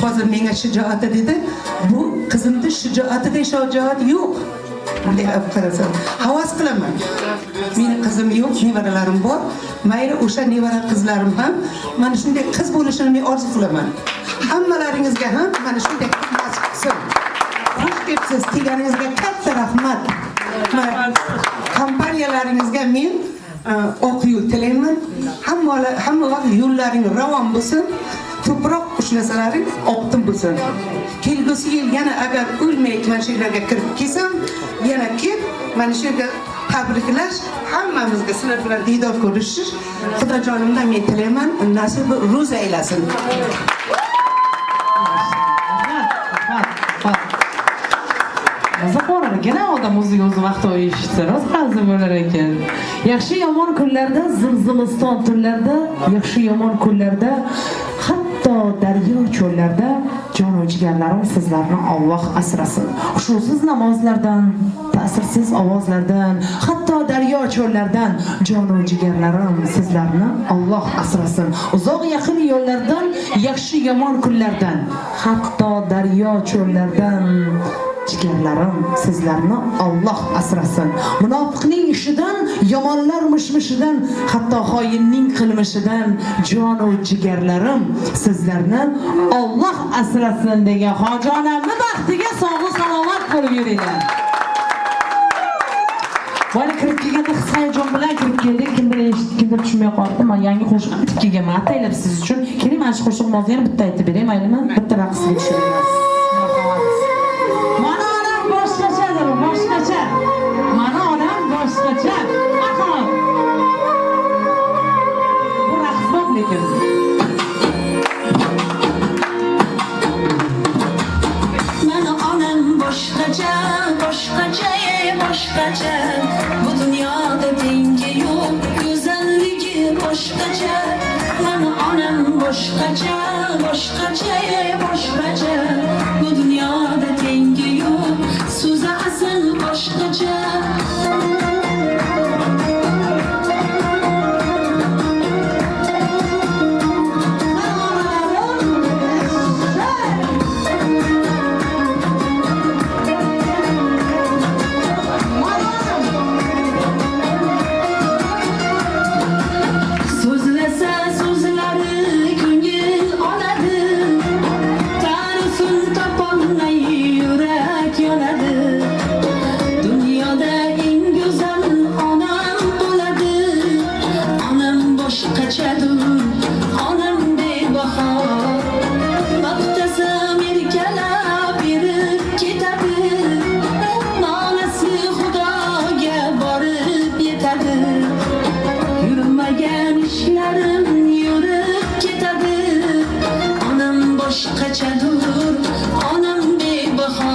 hozir menga shijoati dedi. Bu qizimda shijoatida shijoat yo'q. Bunday qarasam, havas qilaman. Meni qizim yo'q, nevaralarim bor. Mayli o'sha nevara qizlarim ham mana shunday qiz bo'lishini men orzu qilaman. Hammalaringizga ham mana shunday nasib qilsin. Xush kelibsiz, kelganingizga katta rahmat. Kompaniyalaringizga men oq yo'l tilayman. Hamma vaqt yo'llaring ravon bo'lsin. Ko'proq ushlaslaring optim bo'lsin. Kelgusi yil yana agar o'lmay mana shu yerga kirib kelsam, yana kelib mana shu yerga tabriklar. Hammamizga sizlar bilan diydor ko'rishish. Xudojonimdan men tilayman, nasib ro'za aylasin. Maza qo'rar ekan odam o'ziga o'zi maqtov eshitsa, rost hazil bo'lar ekan. Yaxshi yomon kunlarda, zilziliston tunlarda, yaxshi yomon kunlarda, hatto daryo cho'llarda jon va jigarlarim sizlarni Alloh asrasin. Xushsiz namozlardan, ta'sirsiz ovozlardan, hatto daryo cho'llardan jon va jigarlarim sizlarni Alloh asrasin. Uzoq yaqin yo'llardan, yaxshi yomon kunlardan, hatto daryo cho'llardan jigarlarim sizlarni Alloh asrasin. Munofiqning ishidan, yomonlar mishmishidan, hatto xoinning qilmishidan jon va jigarlarim sizlarni Alloh asrasin degan hojonamni baxtiga sog'lik salomat bo'lib yuringlar. Mana kirib kelganda his hayajon bilan kirib keldik. Kimdir eshitdi, kimdir tushunmay qoldi. Men yangi qo'shiq aytib kelganman. Ataylab siz uchun. Keling, mana shu qo'shiq mavzuyini bitta aytib beray, maylimi? Bitta raqsga tushiramiz. Mana onam boshqachadir, boshqacha. Mana onam boshqacha. Aql. Bu raqs bor lekin. Mana onam boshqacha, boshqacha, boshqacha. Bu dunyoda tengi yo'q, go'zalligi boshqacha. Mana onam boshqacha, boshqacha, boshqacha. Bu dunyoda tengi yo'q, so'zi asl boshqacha. So'zlasa so'zlari ko'ngil oladi, ta'rifin topolmay yurak yonadi. Dunyoda eng go'zal onam bo'ladi. Onam boshqachadir, onam bebaho. Maqtasam erkalab berib ketadi, nolasi Xudoga borib yetadi. Yurmagan ishlarim yurib ketadi. Onam boshqachadir, onam bebaho.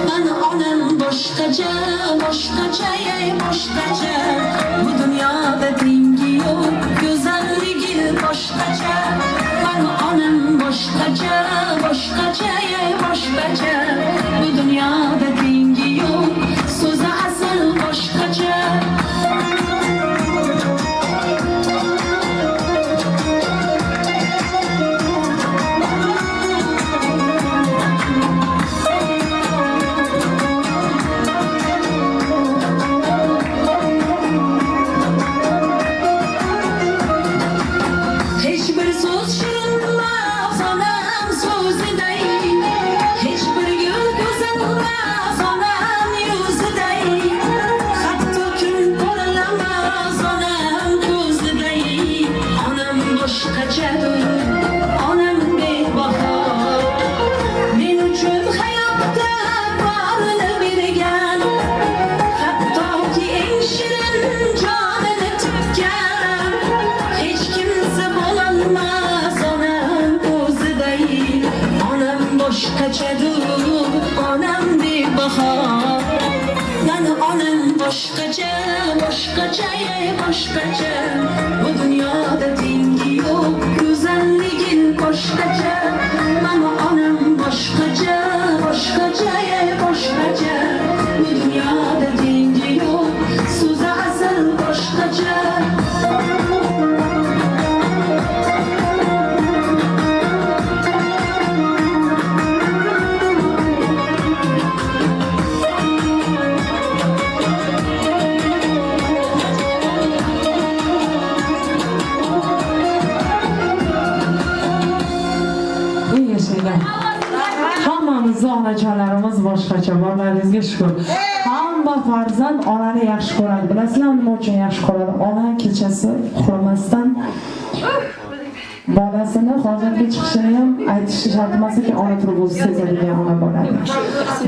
Mana onam boshqacha, boshqacha, boshqacha. Bu dunyoda tengi yo'q, go'zalligi boshqacha. Mana onam boshqacha, boshqacha, boshqacha. Bu dunyoda tengi yo'q, so'zi asl boshqacha. Hech bir so'z shirinmas onam so'ziday, hech bir gul go'zalmas onam yuziday, hatto kun porlamas onam ko'ziday. Onam boshqachadir, onam bebaho. Men uchun hayotda borini bergan, hattoki eng shirin jonini tutgan. Hech kimsa bo'lolmas onam o'ziday. Onam boshqachadir, onam bebaho. Mana onam boshqacha, boshqacha, boshqacha. Bu dunyoda tengi yo'q, go'zalligi boshqacha. Mana onam boshqacha, boshqacha, boshqacha. Bu dunyoda tengi yo'q, so'zi asl boshqacha. Ey yashaylar. Hammamizni onajonlarimiz boshqacha, borlaringizga shukr. Hamma farzand onani yaxshi ko'radi. Bilasizlarmi nima uchun yaxshi ko'radi? Ona kechasi uxlamasdan bolasini hojatga chiqishini ham aytishi shart emaski, ona turib o'zi sezadigan ona bo'ladi.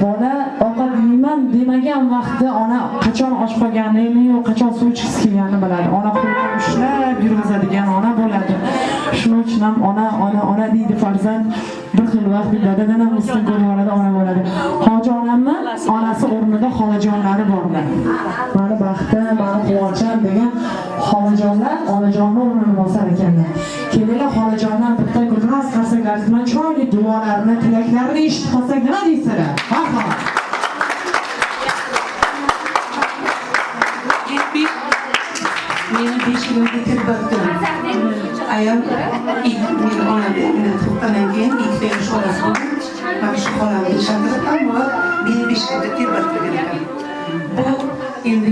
Bola ovqat yeyman demagan vaqtda ona qachon och qolganini yo'q, qachon suv ichgisi kelganini biladi. Ona qo'lini ushlab yurgizadigan ona bo'ladi. Shuning uchun ham ona deydi farzand bir xil vaqt dadadan ham ustun ko'rib ona bo'ladi. Hoji onamni onasi o'rnida xolajonlari borlar. Mani baxtim, mani quvonchim degan xolajonlar onajonning o'rnini bosar ekanlar. Kelinglar xolajonlar bitta gulraz qarsaklarsiz bilan chiroyli duolarini, tilaklarini eshitib qolsak nima deysizlar? Marhamat. Meni 5 yilga tirbanddim. Ayam meni onamni tuqqandan keyin 2 yosh bolasi bo'ldi. Mana shu xolamni chaqirib, ammo meni 5 yilga tirbandlagan ekan. Bu endi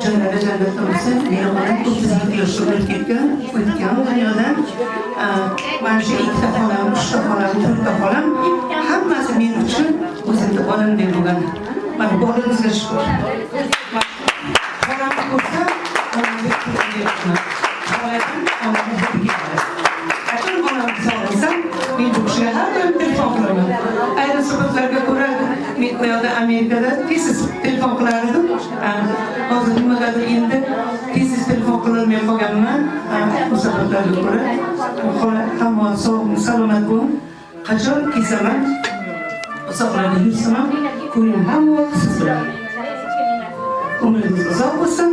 joylarda jannatda bo'lsa, meni onam 37 yoshga o'tib ketgan, dunyodan. Mana shu 2 ta xolam, 3 ta xolam, 4 ta xolam hammasi men uchun o'zimni onamdek bo'lgan. Mana Xudoga shukr. Xolamni ko'rsam Qachon onamni sog'lasam, men bu kishiga har doim telefon qilaman. Ayrim sabablarga ko'ra men u yoqda Amerikada tez telefon qilardim. Hozir nimagadir endi tez telefon qilolmay qolganman. Bu sabablarga ko'ra hamma salomat bo'ling. Qachon kelsaman, uzoqlarda yursam, ko'nglim hamma siz bilan. Umringiz uzoq bo'lsin,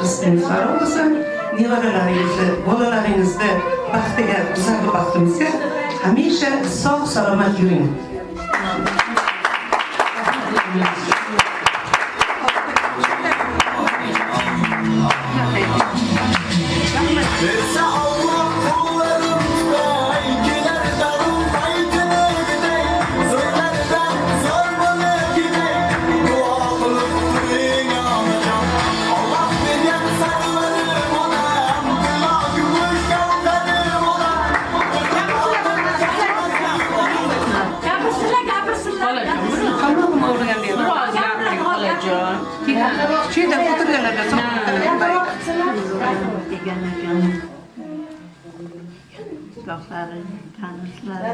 rizqingiz farovon bo'lsin, nevaralaringizni, bolalaringizni baxtiga, bizlarga baxtimizga hamisha sog' salomat yuring. Şeyde oturuyorlar sokaklarda. Qishloqlari, tanishlari,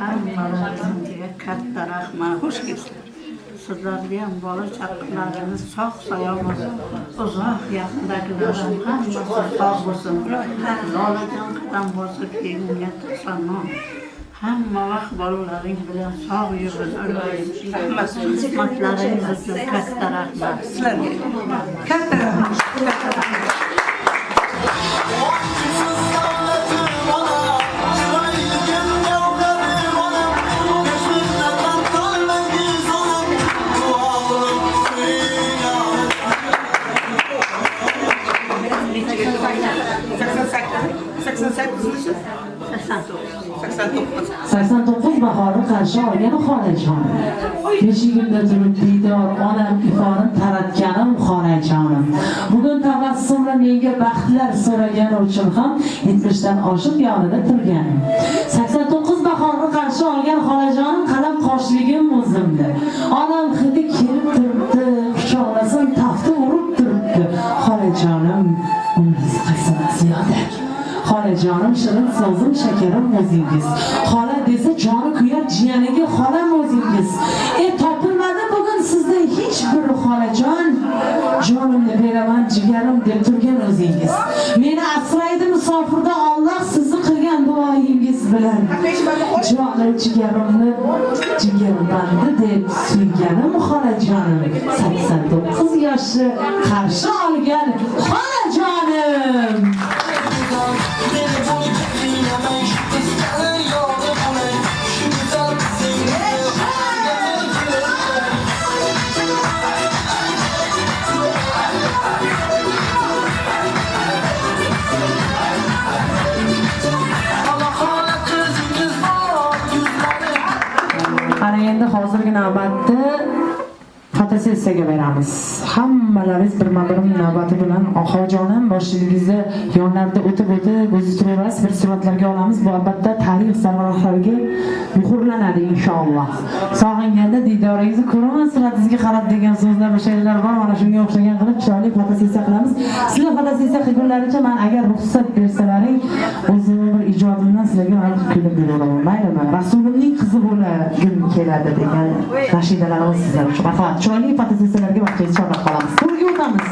hammalaringizga katta rahmat, xush kelibsizlar. Sizlarga ham bola chaqalarimiz sog' salomat, uzoq yaqindagilar ham hammasi sog' bo'lsin. Lolajon qadam bosib kelgan tasannon. Hamma vaqt bolalaring bilan sog' yurib, xizmatlaringiz uchun katta rahmat. Sizlarga katta rahmat. bahorni qarshi olgan xolajon. Beshigimda turib diydor onam iforini taratganim xolajonim. Bugun tabassumla menga baxtlar so'ragani uchun ham 70 dan oshib yonida turganim. 89 bahorni qarshi olgan xolajonim qalam qoshligim o'zimda. Onam hidi kelib turibdi, quchoqlasam tafti urib turibdi. Xolajonim, umringiz qaysidan ziyoda. Xolajonim shirin so'zim shakarim o'zingiz. Xola desa joni kuyar jiyaniga xolam o'zingiz. Topilmadi bugun sizda hech bir xolajon. Jonimni beraman jigarim deb turgan o'zingiz. Meni asraydi musofirda Alloh sizni qilgan duoyingiz bilan. Joni jigarimni jigaribandi deb suyganim xolajonim. 89 yoshli qarshi olgan xolajonim. Ana endi hozirgi navbatda fotosessiyaga beramiz. Hammalaringiz birma-birim navbati bilan oxojonim boshligingizda yonlarida o'tib o'zi turaverasiz, bir suratlarga olamiz. Bu albatta tarix sarvarlariga muhrlanadi inshaalloh. Sog'inganda diydoringizni ko'raman, suratingizga qarab degan so'zlar va she'rlar bor. Mana shunga o'xshagan qilib chiroyli fotosessiya qilamiz. Sizlar fotosessiya qilgunlaricha men agar ruxsat bersalaring, o'zim bir ijodimdan sizlarga ham kulib beraman. Maylimi? Rasulimning qizi bo'lagim keladi degan nashidalarimiz sizlar uchun. Marhamat, chiroyli fotosessiyalarga vaqtingizni chorlab qolamiz. To'g'ri o'tamiz.